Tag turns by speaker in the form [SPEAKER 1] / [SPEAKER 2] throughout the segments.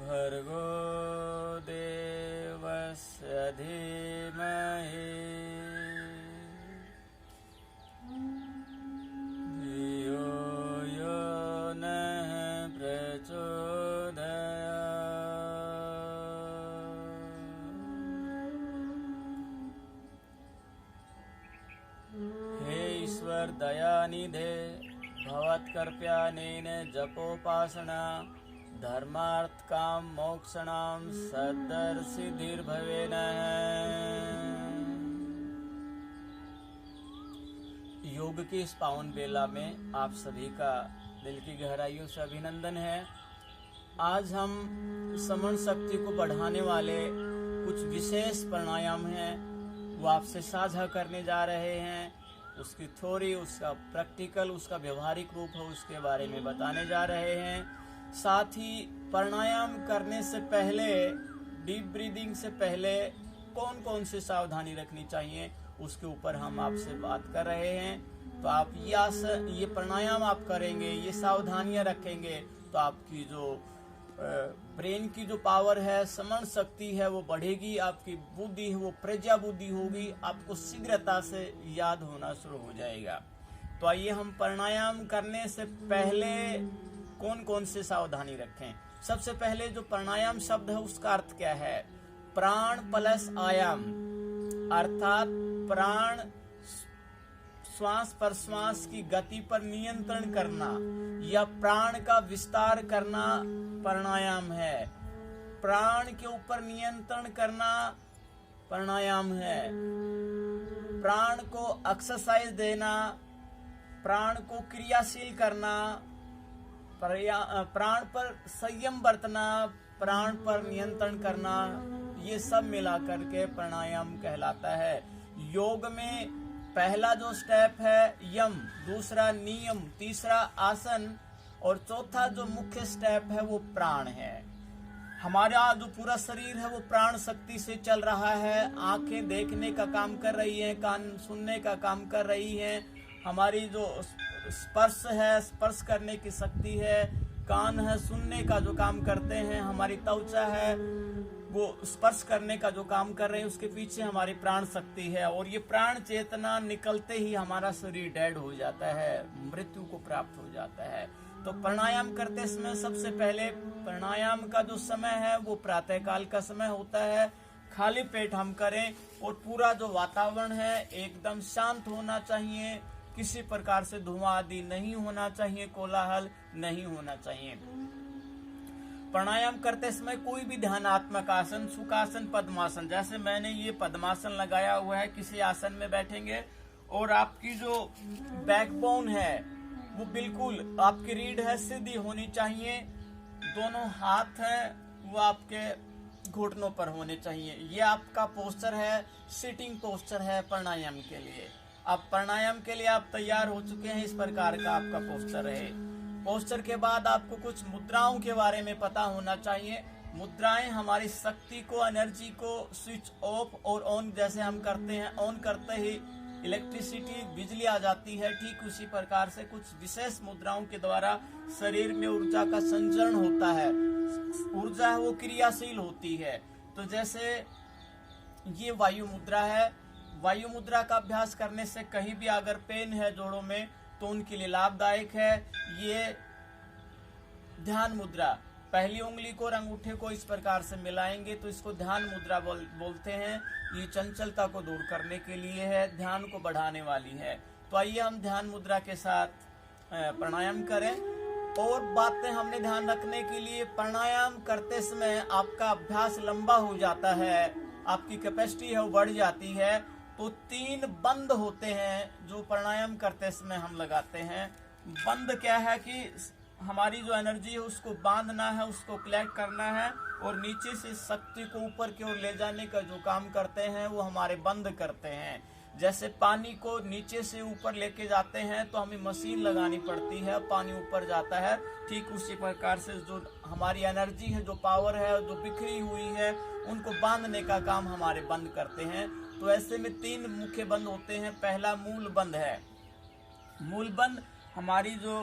[SPEAKER 1] भर्गो देवस्य धीमहि धियो यो नः प्रचोदयात्। हे ईश्वर दयानिधे भवत्कृपानेन जपोपासना धर्मार्थ काम मोक्षणाम सद्दर्शिधिर्भवेन। योग की इस पावन बेला में आप सभी का दिल की गहराइयों से अभिनंदन है। आज हम समन शक्ति को बढ़ाने वाले कुछ विशेष प्राणायाम हैं वो आपसे साझा करने जा रहे हैं। उसकी थ्योरी, उसका प्रैक्टिकल, उसका व्यवहारिक रूप है, उसके बारे में बताने जा रहे हैं। साथ ही प्राणायाम करने से पहले, डीप ब्रीदिंग से पहले कौन कौन सी सावधानी रखनी चाहिए उसके ऊपर हम आपसे बात कर रहे हैं। तो आप ये प्राणायाम आप करेंगे, ये सावधानियां रखेंगे तो आपकी जो ब्रेन की जो पावर है, समन शक्ति है वो बढ़ेगी, आपकी बुद्धि है वो प्रज्ञा बुद्धि होगी, आपको शीघ्रता से याद होना शुरू हो जाएगा। तो आइए हम प्राणायाम करने से पहले कौन कौन से सावधानी रखें। सबसे पहले जो प्राणायाम शब्द है उसका अर्थ क्या है? प्राण प्लस आयाम, अर्थात प्राण श्वास प्रश्वास की गति पर नियंत्रण करना या प्राण का विस्तार करना प्राणायाम है। प्राण के ऊपर नियंत्रण करना प्राणायाम है। प्राण को एक्सरसाइज देना, प्राण को क्रियाशील करना, प्राण पर संयम बरतना, प्राण पर नियंत्रण करना, ये सब मिला करके प्राणायाम कहलाता है। योग में पहला जो स्टेप है यम, दूसरा नियम, तीसरा आसन और चौथा जो मुख्य स्टेप है वो प्राण है। हमारा जो पूरा शरीर है वो प्राण शक्ति से चल रहा है। आंखें देखने का काम कर रही हैं, कान सुनने का काम कर रही हैं, हमारी जो स्पर्श है, स्पर्श करने की शक्ति है, कान है सुनने का जो काम करते हैं, हमारी त्वचा है वो स्पर्श करने का जो काम कर रहे हैं, उसके पीछे हमारी प्राण शक्ति है। और ये प्राण चेतना निकलते ही हमारा शरीर डेड हो जाता है, मृत्यु को प्राप्त हो जाता है। तो प्राणायाम करते समय सबसे पहले प्राणायाम का जो समय है वो प्रातः काल का समय होता है। खाली पेट हम करें और पूरा जो वातावरण है एकदम शांत होना चाहिए, किसी प्रकार से धुआं आदि नहीं होना चाहिए, कोलाहल नहीं होना चाहिए। प्राणायाम करते समय कोई भी ध्यानात्मक आसन, सुखासन, पद्मासन, जैसे मैंने ये पद्मासन लगाया हुआ है, किसी आसन में बैठेंगे और आपकी जो बैकबोन है वो बिल्कुल, आपकी रीढ़ है सीधी होनी चाहिए, दोनों हाथ हैं वो आपके घुटनों पर होने चाहिए। ये आपका पोस्चर है, सिटिंग पोस्चर है प्राणायाम के लिए। अब प्राणायाम के लिए आप तैयार हो चुके हैं, इस प्रकार का आपका पोस्चर है। पोस्चर के बाद आपको कुछ मुद्राओं के बारे में पता होना चाहिए। मुद्राएं हमारी शक्ति को, एनर्जी को स्विच ऑफ और ऑन जैसे हम करते हैं, ऑन करते ही इलेक्ट्रिसिटी, बिजली आ जाती है, ठीक उसी प्रकार से कुछ विशेष मुद्राओं के द्वारा शरीर में ऊर्जा का संचरण होता है। ऊर्जा है वो क्रियाशील होती है। तो जैसे ये वायु मुद्रा है, वायु मुद्रा का अभ्यास करने से कहीं भी अगर पेन है जोड़ों में तो उनके लिए लाभदायक है। ये ध्यान मुद्रा, पहली उंगली को और अंगूठे को इस प्रकार से मिलाएंगे तो इसको ध्यान मुद्रा बोलते हैं। ये चंचलता को दूर करने के लिए है, ध्यान को बढ़ाने वाली है। तो आइए हम ध्यान मुद्रा के साथ प्राणायाम करें। और बातें हमने ध्यान रखने के लिए, प्राणायाम करते समय आपका अभ्यास लंबा हो जाता है, आपकी कैपेसिटी है वो बढ़ जाती है। तो 3 बंद होते हैं जो प्राणायाम करते समय हम लगाते हैं। बंद क्या है कि हमारी जो एनर्जी है उसको बांधना है, उसको कलेक्ट करना है और नीचे से शक्ति को ऊपर की ओर ले जाने का जो काम करते हैं वो हमारे बंद करते हैं। जैसे पानी को नीचे से ऊपर लेके जाते हैं तो हमें मशीन लगानी पड़ती है, पानी ऊपर जाता है। ठीक उसी प्रकार से जो हमारी एनर्जी है, जो पावर है, जो बिखरी हुई है, उनको बांधने का काम हमारे बंद करते हैं। तो ऐसे में 3 मुख्य बंद होते हैं। पहला मूल बंद है। मूल बंद हमारी जो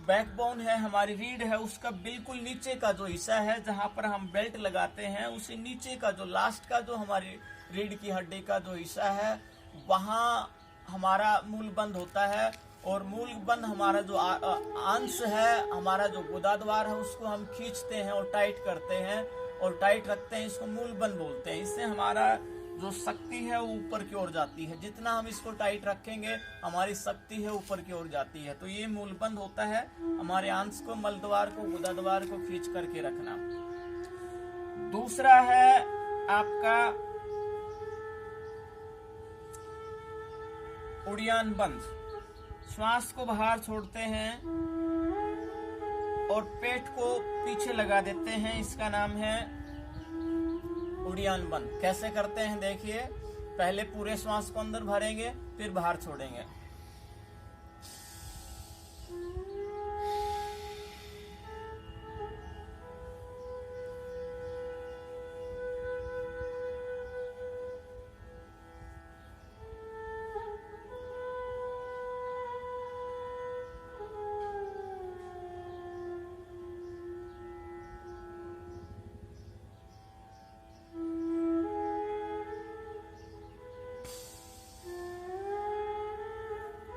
[SPEAKER 1] बैकबोन है, हमारी रीढ़ है, उसका बिल्कुल नीचे का जो हिस्सा है जहां पर हम बेल्ट लगाते हैं, उसी नीचे का जो लास्ट का जो हमारी रीढ़ की हड्डी का जो हिस्सा है वहां हमारा मूल बंद होता है। और मूल बंद हमारा जो अंश है, हमारा जो गुदाद्वार है, उसको हम खींचते हैं और टाइट करते हैं और टाइट रखते हैं, इसको मूल बंद बोलते हैं। इससे हमारा जो शक्ति है वो ऊपर की ओर जाती है। जितना हम इसको टाइट रखेंगे हमारी शक्ति है ऊपर की ओर जाती है। तो ये मूल बंद होता है, हमारे अंश को, मलद्वार को, गुदाद्वार को खींच करके रखना। दूसरा है आपका उड़ियान बंद। श्वास को बाहर छोड़ते हैं और पेट को पीछे लगा देते हैं, इसका नाम है उड़ियान बंद। कैसे करते हैं देखिए, पहले पूरे श्वास को अंदर भरेंगे, फिर बाहर छोड़ेंगे।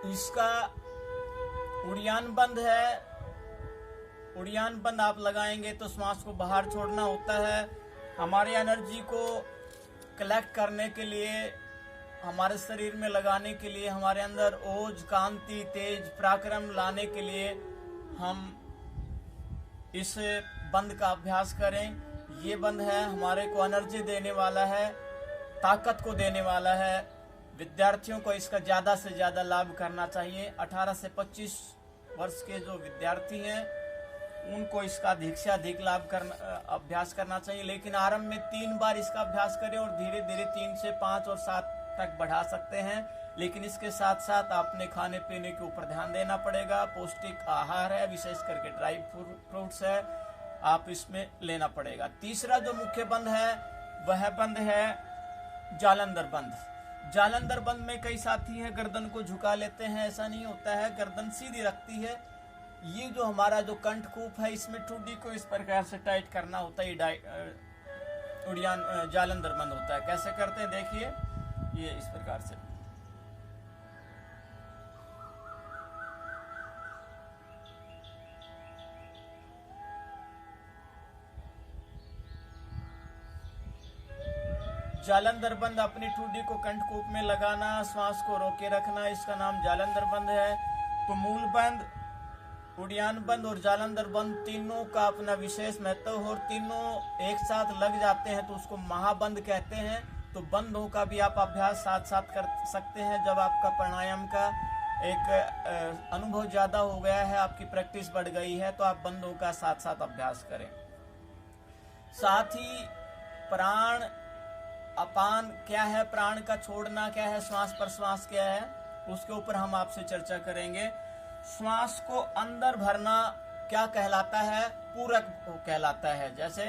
[SPEAKER 1] इसका उड़ियान बंद है। उड़ियान बंद आप लगाएंगे तो श्वास को बाहर छोड़ना होता है। हमारी एनर्जी को कलेक्ट करने के लिए, हमारे शरीर में लगाने के लिए, हमारे अंदर ओज, कांति, तेज, पराक्रम लाने के लिए हम इस बंद का अभ्यास करें। ये बंद है, हमारे को एनर्जी देने वाला है, ताकत को देने वाला है। विद्यार्थियों को इसका ज्यादा से ज्यादा लाभ करना चाहिए। 18 से 25 वर्ष के जो विद्यार्थी हैं उनको इसका अधिक से अधिक अभ्यास करना चाहिए। लेकिन आरंभ में 3 बार इसका अभ्यास करें और धीरे धीरे 3 से 5 और 7 तक बढ़ा सकते हैं। लेकिन इसके साथ साथ आपने खाने पीने के ऊपर ध्यान देना पड़ेगा। पौष्टिक आहार है, विशेष करके ड्राई फ्रूट्स है, आप इसमें लेना पड़ेगा। तीसरा जो मुख्य बंद है वह बंद है जालंधर बंद। जालंधर बंद में कई साथी हैं गर्दन को झुका लेते हैं, ऐसा नहीं होता है, गर्दन सीधी रखती है। ये जो हमारा जो कंठकूप है, इसमें ठुड्डी को इस प्रकार से टाइट करना होता है। उड़ियान जालंधर बंद होता है। कैसे करते हैं देखिए, ये इस प्रकार से। जालंधर बंद अपनी ठुड्डी को कंठकूप में लगाना, श्वास को रोके रखना, इसका नाम जालंधर बंद है। तो मूल बंद, उड़ियान बंद और जालंधर बंद तीनों का अपना विशेष महत्व है और तीनों एक साथ लग जाते हैं तो उसको महाबंद कहते हैं। तो बंदों का भी आप अभ्यास साथ साथ कर सकते हैं। जब आपका प्राणायाम का एक अनुभव ज्यादा हो गया है, आपकी प्रैक्टिस बढ़ गई है, तो आप बंदों का साथ साथ अभ्यास करें। साथ ही प्राण अपान क्या है, प्राण का छोड़ना क्या है, श्वास प्रश्वास क्या है, उसके ऊपर हम आपसे चर्चा करेंगे। श्वास को अंदर भरना क्या कहलाता है, पूरक कहलाता है। जैसे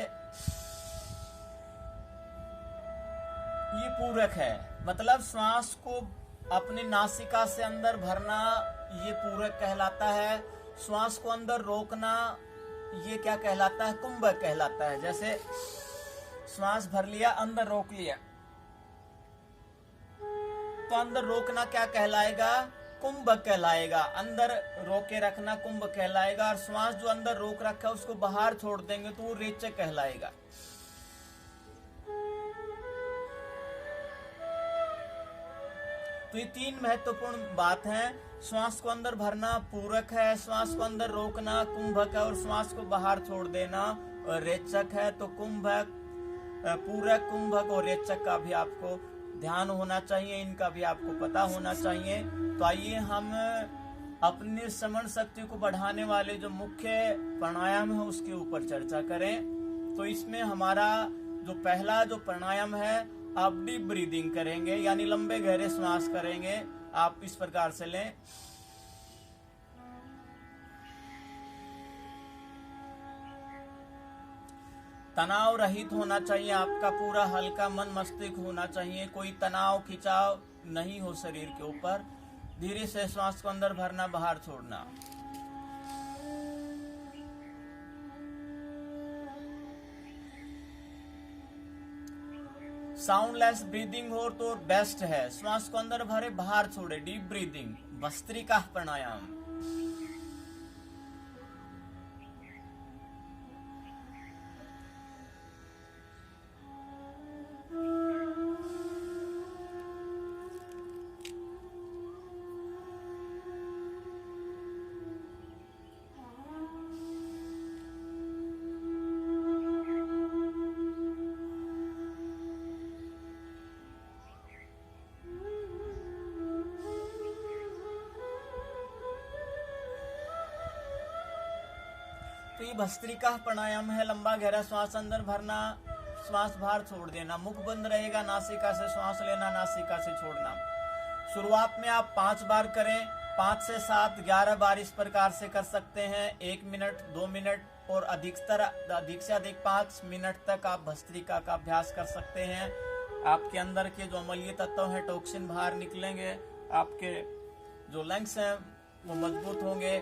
[SPEAKER 1] ये पूरक है, मतलब श्वास को अपनी नासिका से अंदर भरना, ये पूरक कहलाता है। श्वास को अंदर रोकना, ये क्या कहलाता है, कुंभक कहलाता है। जैसे श्वास भर लिया, अंदर रोक लिया, तो अंदर रोकना क्या कहलाएगा, कुंभक कहलाएगा। अंदर रोके रखना कुंभक कहलाएगा। और श्वास जो अंदर रोक रखा है उसको बाहर छोड़ देंगे तो वो रेचक कहलाएगा। तो ये 3 महत्वपूर्ण बात है। श्वास को अंदर भरना पूरक है, श्वास को अंदर रोकना कुंभक है, और श्वास को बाहर छोड़ देना रेचक है। तो कुंभक, पूरक, कुंभक और रेचक का भी आपको ध्यान होना चाहिए, इनका भी आपको पता होना चाहिए। तो आइए हम अपनी श्रवण शक्ति को बढ़ाने वाले जो मुख्य प्राणायाम है उसके ऊपर चर्चा करें। तो इसमें हमारा जो पहला जो प्राणायाम है, आप डीप ब्रीदिंग करेंगे, यानी लंबे गहरे श्वास करेंगे। आप इस प्रकार से लें, तनाव रहित होना चाहिए, आपका पूरा हल्का मन मस्तिष्क होना चाहिए, कोई तनाव खिंचाव नहीं हो शरीर के ऊपर। धीरे से श्वास को अंदर भरना, बाहर छोड़ना। साउंडलेस ब्रीदिंग हो तो बेस्ट है। श्वास को अंदर भरे, बाहर छोड़े, डीप ब्रीदिंग, भस्त्रिका प्राणायाम। तो ये भस्त्रिका प्राणायाम है। लंबा गहरा श्वास अंदर भरना, श्वास बाहर छोड़ देना, मुख बंद रहेगा, नासिका से श्वास लेना, नासिका से छोड़ना। शुरुआत में आप 5 बार करें, 5 से 7, 11 बार इस प्रकार से कर सकते हैं। 1 मिनट, 2 मिनट और अधिक से अधिक 5 मिनट तक आप भस्त्रिका का अभ्यास कर सकते हैं। आपके अंदर के जो अम्लीय तत्व हैं, टॉक्सिन बाहर निकलेंगे, आपके जो लंग्स हैं वो मजबूत होंगे,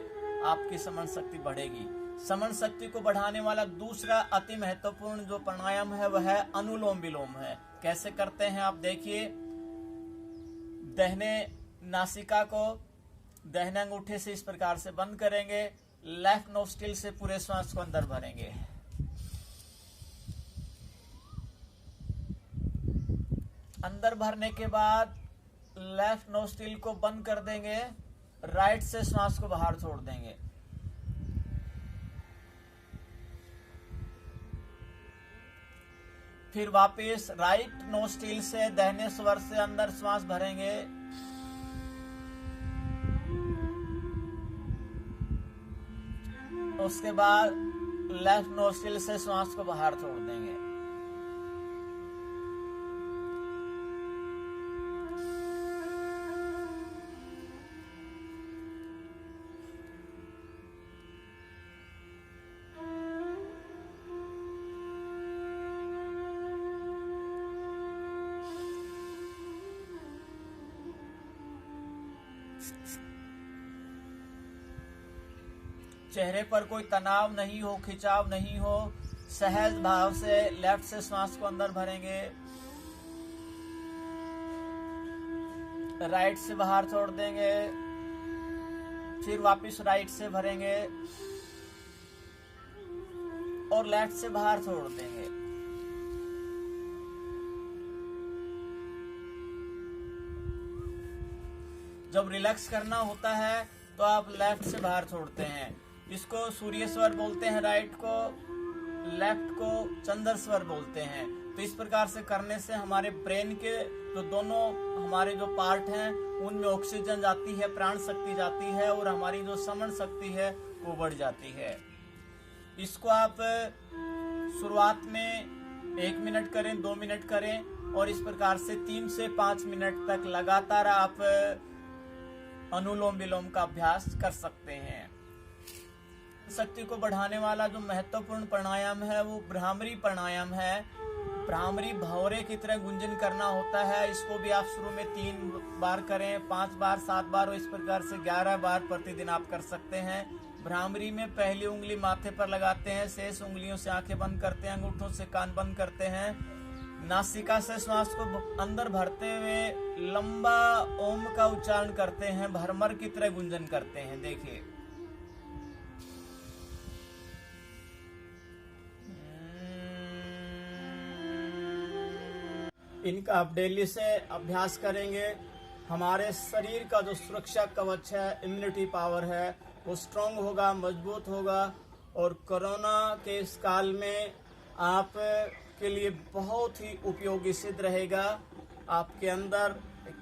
[SPEAKER 1] आपकी समन शक्ति बढ़ेगी। समन शक्ति को बढ़ाने वाला दूसरा अति महत्वपूर्ण जो प्राणायाम है वह है अनुलोम विलोम है। कैसे करते हैं आप देखिए। दाहिने नासिका को दाहिने अंगूठे से इस प्रकार से बंद करेंगे, लेफ्ट नोस्ट्रिल से पूरे श्वास को अंदर भरेंगे। अंदर भरने के बाद लेफ्ट नोस्ट्रिल को बंद कर देंगे, राइट से श्वास को बाहर छोड़ देंगे। फिर वापस राइट नोस्ट्रिल से दाहिने स्वर से अंदर श्वास भरेंगे, उसके बाद लेफ्ट नोस्ट्रिल से श्वास को बाहर छोड़ देंगे। चेहरे पर कोई तनाव नहीं हो, खिंचाव नहीं हो, सहज भाव से लेफ्ट से श्वास को अंदर भरेंगे, राइट से बाहर छोड़ देंगे, फिर वापस राइट से भरेंगे और लेफ्ट से बाहर छोड़ देंगे। जब रिलैक्स करना होता है तो आप लेफ्ट से बाहर छोड़ते हैं। इसको सूर्य स्वर बोलते हैं, राइट को, लेफ्ट को चंद्र स्वर बोलते हैं। तो इस प्रकार से करने से हमारे ब्रेन के जो दोनों हमारे जो पार्ट हैं उनमें ऑक्सीजन जाती है, प्राण शक्ति जाती है और हमारी जो समन शक्ति है वो बढ़ जाती है। इसको आप शुरुआत में 1 मिनट करें, 2 मिनट करें और इस प्रकार से 3 से 5 मिनट तक लगातार आप अनुलोम विलोम का अभ्यास कर सकते हैं। शक्ति को बढ़ाने वाला जो महत्वपूर्ण प्राणायाम है वो भ्रामरी प्राणायाम है। भ्रामरी भौरे की तरह गुंजन करना होता है। इसको भी आप शुरू में 3 बार करें, 5 बार, 7 बार और इस प्रकार से 11 बार प्रतिदिन आप कर सकते हैं। भ्रामरी में पहली उंगली माथे पर लगाते हैं, शेष उंगलियों से आंखें बंद करते हैं, अंगूठों से कान बंद करते हैं, नासिका से श्वास को अंदर भरते हुए लंबा ओम का उच्चारण करते हैं, भरमर की तरह गुंजन करते हैं। देखिए इनका आप डेली से अभ्यास करेंगे। हमारे शरीर का जो सुरक्षा कवच है, इम्यूनिटी पावर है, वो स्ट्रांग होगा, मजबूत होगा और कोरोना के इस काल में आप के लिए बहुत ही उपयोगी सिद्ध रहेगा। आपके अंदर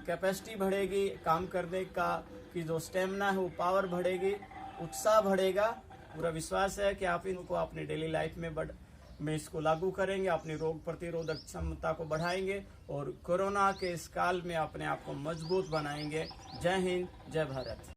[SPEAKER 1] कैपेसिटी बढ़ेगी, काम करने का की जो स्टेमिना है वो पावर बढ़ेगी, उत्साह बढ़ेगा। पूरा विश्वास है कि आप इनको अपनी डेली लाइफ में इसको लागू करेंगे, अपनी रोग प्रतिरोधक क्षमता को बढ़ाएंगे और कोरोना के इस काल में अपने आप को मजबूत बनाएंगे। जय हिंद, जय भारत।